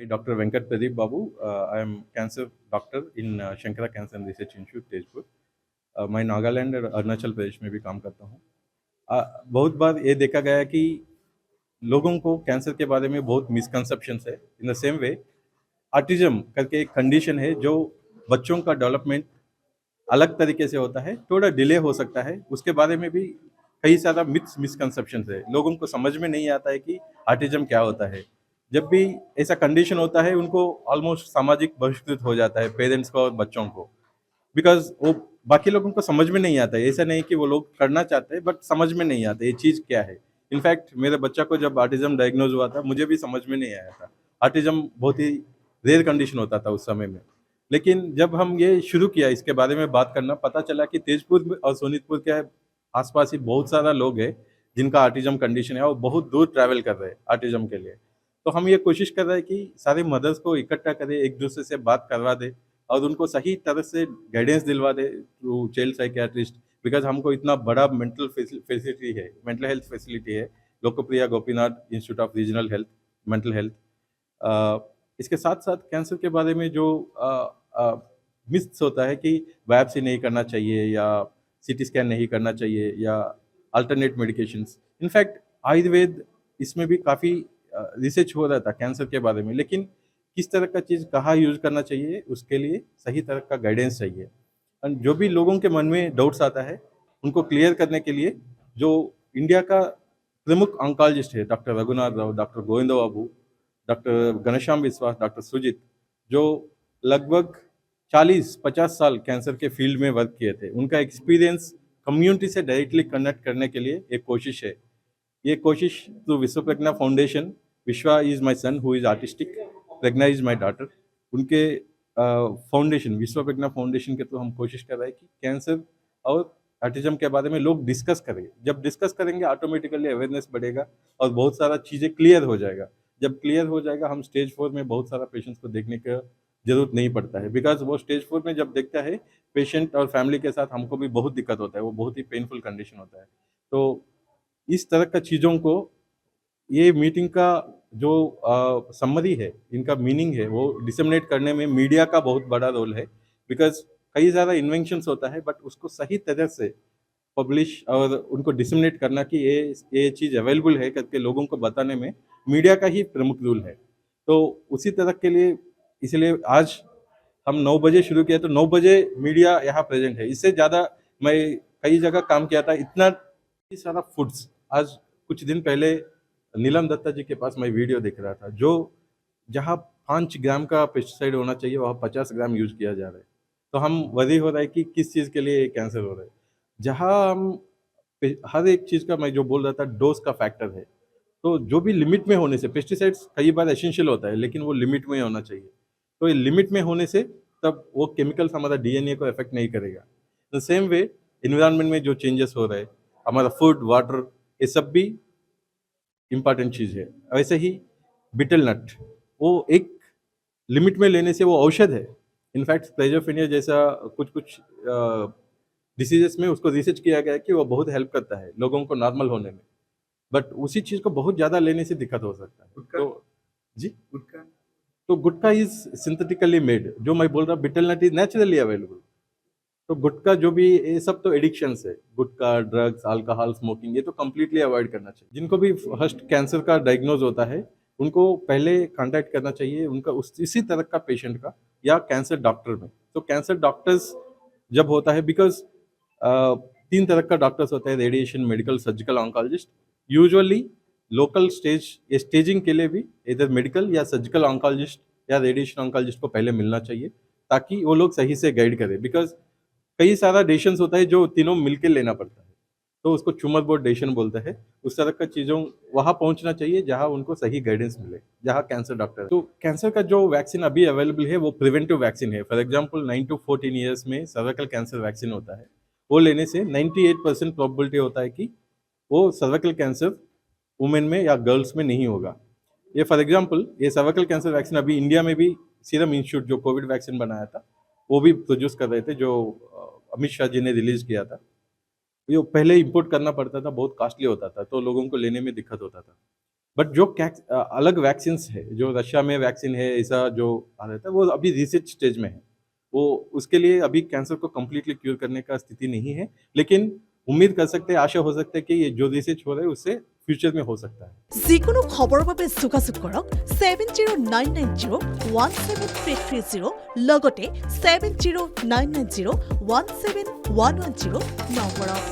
Dr. Venkat Pradeep Babu. I am cancer doctor in Shankara Cancer and Research Institute, Tezpur. मैं नागालैंड और अरुणाचल प्रदेश में भी काम करता हूँ. बहुत बार ये देखा गया है कि लोगों को कैंसर के बारे में बहुत मिसकंसेप्शंस है. In the same way autism करके एक कंडीशन है जो बच्चों का डेवलपमेंट अलग तरीके से होता है, थोड़ा डिले हो सकता है. उसके बारे में भी कई सारा मिसकंसेप्शंस है. लोगों को समझ में नहीं आता है कि ऑटिज्म क्या होता है. जब भी ऐसा कंडीशन होता है उनको ऑलमोस्ट सामाजिक बहिष्कृत हो जाता है, पेरेंट्स को और बच्चों को, बिकॉज वो बाकी लोगों को समझ में नहीं आता है. ऐसा नहीं कि वो लोग करना चाहते हैं, बट समझ में नहीं आता ये चीज़ क्या है. इनफैक्ट मेरे बच्चा को जब ऑटिज्म डायग्नोज हुआ था, मुझे भी समझ में नहीं आया था. ऑटिज्म बहुत ही रेयर कंडीशन होता था उस समय में. लेकिन जब हम ये शुरू किया इसके बारे में बात करना, पता चला कि तेजपुर और सोनीतपुर के आसपास ही बहुत सारा लोग हैं जिनका ऑटिज्म कंडीशन है और बहुत दूर ट्रैवल कर रहे हैं ऑटिज्म के लिए. तो हम ये कोशिश कर रहे हैं कि सारे मदर्स को इकट्ठा करें, एक दूसरे से बात करवा दे और उनको सही तरह से गाइडेंस दिलवा दे थ्रू चाइल्ड साइकियाट्रिस्ट. बिकॉज हमको इतना बड़ा मेंटल फैसिलिटी है, मेंटल हेल्थ फैसिलिटी है, Lokopriya Gopinath institute of regional health mental health. इसके साथ साथ कैंसर के बारे में जो मिथ्स होता है कि बायोप्सी नहीं करना चाहिए या सीटी स्कैन नहीं करना चाहिए या अल्टरनेट मेडिकेशंस. इनफैक्ट आयुर्वेद इसमें भी काफ़ी रिसर्च हो रहा था कैंसर के बारे में, लेकिन किस तरह का चीज़ कहाँ यूज़ करना चाहिए उसके लिए सही तरह का गाइडेंस चाहिए. एंड जो भी लोगों के मन में डाउट्स आता है उनको क्लियर करने के लिए जो इंडिया का प्रमुख ऑन्कोलॉजिस्ट है, डॉक्टर रघुनाथ राव, डॉक्टर गोविंद बाबू, डॉक्टर घनश्याम विश्वास, डॉक्टर सुजीत, जो लगभग 40-50 साल कैंसर के फील्ड में वर्क किए थे, उनका एक्सपीरियंस कम्युनिटी से डायरेक्टली कनेक्ट करने के लिए एक कोशिश है. ये कोशिश तो Vishwa Pragya foundation, Vishwa is my son who is artistic, Pragya is my daughter, उनके फाउंडेशन विश्व प्रज्ञा फाउंडेशन के तो हम कोशिश कर रहे हैं कि कैंसर और ऑटिज्म के बारे में लोग डिस्कस करें. जब डिस्कस करेंगे ऑटोमेटिकली अवेयरनेस बढ़ेगा और बहुत सारा चीज़ें क्लियर हो जाएगा. जब क्लियर हो जाएगा हम स्टेज 4 में बहुत सारा पेशेंट्स को देखने का जरूरत नहीं पड़ता है. बिकॉज वो स्टेज 4 में जब देखता है पेशेंट और फैमिली के साथ हमको भी बहुत दिक्कत होता है, वो बहुत ही पेनफुल कंडीशन होता है. तो इस तरह का चीज़ों को ये मीटिंग का जो समरी है, इनका मीनिंग है, वो डिसमिनेट करने में मीडिया का बहुत बड़ा रोल है. बिकॉज कई ज़्यादा इन्वेंशंस होता है, बट उसको सही तरह से पब्लिश और उनको डिसमिनेट करना कि ये चीज़ अवेलेबल है करके लोगों को बताने में मीडिया का ही प्रमुख रोल है. तो उसी तरह के लिए इसलिए आज हम 9 बजे शुरू किया तो 9 बजे मीडिया यहाँ प्रेजेंट है. इससे ज़्यादा मैं कई जगह काम किया था, इतना सारा फूड्स. आज कुछ दिन पहले नीलम दत्ता जी के पास मैं वीडियो देख रहा था, जो जहाँ 5 ग्राम का पेस्टिसाइड होना चाहिए वहाँ 50 ग्राम यूज किया जा रहा है. तो हम वरी हो रहा है कि किस चीज़ के लिए कैंसर हो रहा है. जहाँ हम हर एक चीज़ का, मैं जो बोल रहा था, डोज का फैक्टर है. तो जो भी लिमिट में होने से, पेस्टिसाइड्स कई बार एसेंशियल होता है लेकिन वो लिमिट में होना चाहिए. तो ये लिमिट में होने से तब वो केमिकल्स हमारा डीएनए को इफेक्ट नहीं करेगा. द सेम वे इन्वायरमेंट में जो चेंजेस हो रहे हैं, हमारा फूड, वाटर, ये सब भी इम्पॉर्टेंट चीज़ है. वैसे ही बिटल नट, वो एक लिमिट में लेने से वो औषध है. इनफैक्ट स्क्लेरोफेनिया जैसा कुछ कुछ डिसीजेस में उसको रिसर्च किया गया है कि वो बहुत हेल्प करता है लोगों को नॉर्मल होने में. बट उसी चीज़ को बहुत ज़्यादा लेने से दिक्कत हो सकता है. तो जी, गुटखा, तो गुटखा इज सिंथेटिकली मेड. जो मैं बोल रहा हूँ betel nut is naturally available. तो गुटखा जो भी, ये सब तो एडिक्शंस है. गुटखा, ड्रग्स, अल्कोहल, स्मोकिंग, ये तो कम्प्लीटली अवॉइड करना चाहिए. जिनको भी फर्स्ट कैंसर का डायग्नोज होता है उनको पहले कांटेक्ट करना चाहिए उनका इसी तरह का पेशेंट का या कैंसर डॉक्टर में. तो कैंसर डॉक्टर्स जब होता है, बिकॉज 3 तरह का डॉक्टर्स होता है, radiation, medical, surgical, oncologist. Usually local staging के लिए भी इधर मेडिकल या सर्जिकल ऑन्कोलॉजिस्ट या रेडिएशन ऑन्कोलॉजिस्ट को पहले मिलना चाहिए ताकि वो लोग सही से गाइड करें. बिकॉज कई सारा डिसीजंस होता है जो तीनों मिलकर लेना पड़ता है, तो उसको ट्यूमर बोर्ड डिसीजन बोलते हैं. उस तरह का चीज़ों वहाँ पहुँचना चाहिए जहाँ उनको सही गाइडेंस मिले, जहाँ कैंसर डॉक्टर. तो कैंसर का जो वैक्सीन अभी अवेलेबल है वो प्रिवेंटिव वैक्सीन है. फॉर एग्जांपल 9 to 14 ईयर्स में सर्वाइकल कैंसर वैक्सीन होता है. वो लेने से 98% प्रोबेबिलिटी होता है कि वो सर्वाइकल कैंसर वुमेन में या गर्ल्स में नहीं होगा. ये फॉर एग्जांपल ये सर्वाइकल कैंसर वैक्सीन अभी इंडिया में भी सीरम इंस्टीट्यूट जो कोविड वैक्सीन बनाया था वो भी प्रोड्यूस कर रहे थे, जो अमित शाह जी ने रिलीज किया था. ये पहले इंपोर्ट करना पड़ता था, बहुत कॉस्टली होता था, तो लोगों को लेने में दिक्कत होता था. बट जो अलग वैक्सीन है, जो रशिया में वैक्सीन है, ऐसा जो आ रहा था, वो अभी रिसर्च स्टेज में है। वो उसके लिए अभी कैंसर को कंप्लीटली क्योर करने का स्थिति नहीं है, लेकिन उम्मीद कर सकते हैं, आशा हो सकता है कि ये जो रिसर्च हो रहा है उससे फ्यूचर में हो सकता है। যিকোনো খবৰৰ বাবে যোগাযোগ কৰক 7099017330 লগতে 7099017110 নম্বৰত।